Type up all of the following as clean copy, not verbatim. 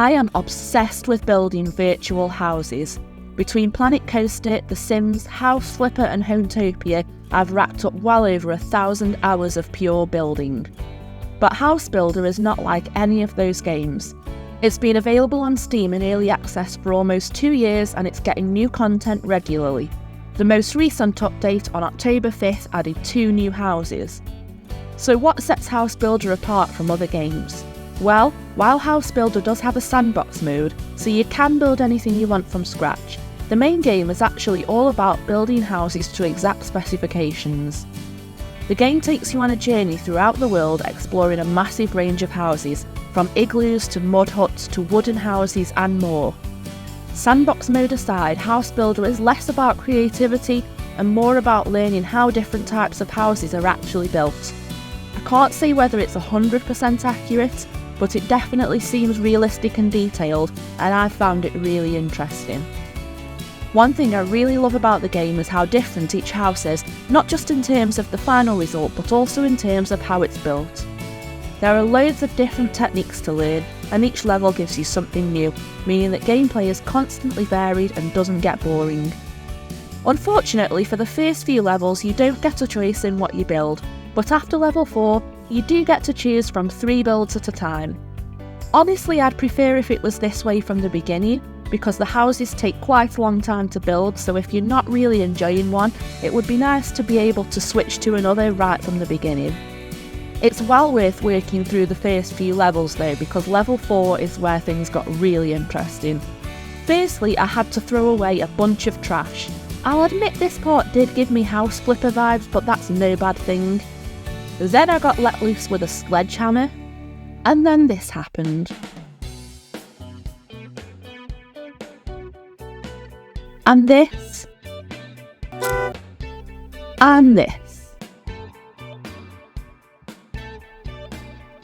I am obsessed with building virtual houses. Between Planet Coaster, The Sims, House Flipper and Hometopia, I've racked up well over 1,000 hours of pure building. But House Builder is not like any of those games. It's been available on Steam in early access for almost 2 years and it's getting new content regularly. The most recent update on October 5th added 2 new houses. So what sets House Builder apart from other games? Well, while House Builder does have a sandbox mode, so you can build anything you want from scratch, the main game is actually all about building houses to exact specifications. The game takes you on a journey throughout the world exploring a massive range of houses, from igloos to mud huts to wooden houses and more. Sandbox mode aside, House Builder is less about creativity and more about learning how different types of houses are actually built. I can't say whether it's 100% accurate, but it definitely seems realistic and detailed, and I found it really interesting. One thing I really love about the game is how different each house is, not just in terms of the final result, but also in terms of how it's built. There are loads of different techniques to learn, and each level gives you something new, meaning that gameplay is constantly varied and doesn't get boring. Unfortunately, for the first few levels you don't get a choice in what you build, but after level 4, you do get to choose from 3 builds at a time. Honestly, I'd prefer if it was this way from the beginning, because the houses take quite a long time to build, so if you're not really enjoying one, it would be nice to be able to switch to another right from the beginning. It's well worth working through the first few levels though, because level 4 is where things got really interesting. Firstly, I had to throw away a bunch of trash. I'll admit this part did give me House Flipper vibes, but that's no bad thing. Then I got let loose with a sledgehammer, and then this happened. And this. And this.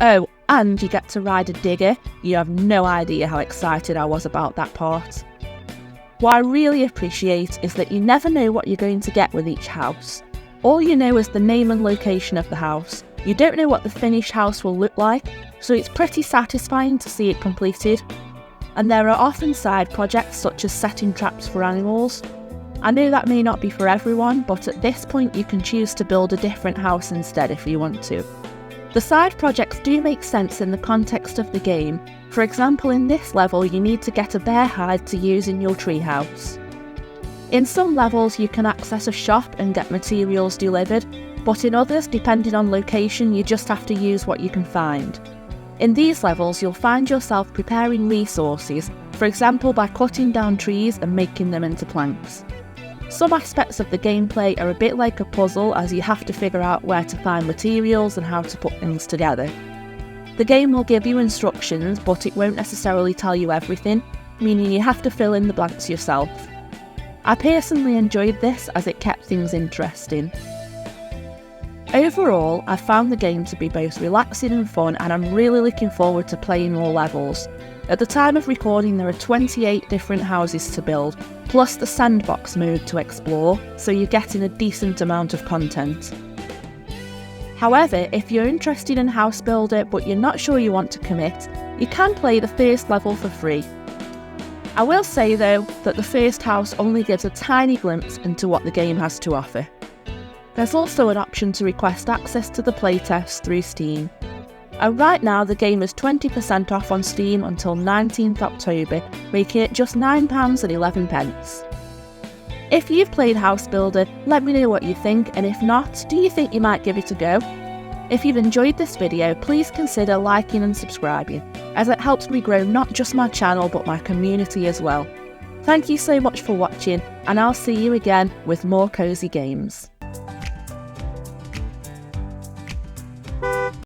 Oh, and you get to ride a digger. You have no idea how excited I was about that part. What I really appreciate is that you never know what you're going to get with each house. All you know is the name and location of the house. You don't know what the finished house will look like, so it's pretty satisfying to see it completed. And there are often side projects such as setting traps for animals. I know that may not be for everyone, but at this point you can choose to build a different house instead if you want to. The side projects do make sense in the context of the game. For example, in this level you need to get a bear hide to use in your treehouse. In some levels you can access a shop and get materials delivered, but in others, depending on location, you just have to use what you can find. In these levels you'll find yourself preparing resources, for example by cutting down trees and making them into planks. Some aspects of the gameplay are a bit like a puzzle, as you have to figure out where to find materials and how to put things together. The game will give you instructions, but it won't necessarily tell you everything, meaning you have to fill in the blanks yourself. I personally enjoyed this as it kept things interesting. Overall, I found the game to be both relaxing and fun, and I'm really looking forward to playing more levels. At the time of recording there are 28 different houses to build, plus the sandbox mode to explore, so you're getting a decent amount of content. However, if you're interested in House Builder but you're not sure you want to commit, you can play the first level for free. I will say though that the first house only gives a tiny glimpse into what the game has to offer. There's also an option to request access to the playtest through Steam. And right now the game is 20% off on Steam until 19th October, making it just £9.11. If you've played House Builder, let me know what you think, and if not, do you think you might give it a go? If you've enjoyed this video, please consider liking and subscribing, as it helps me grow not just my channel but my community as well. Thank you so much for watching, and I'll see you again with more cozy games.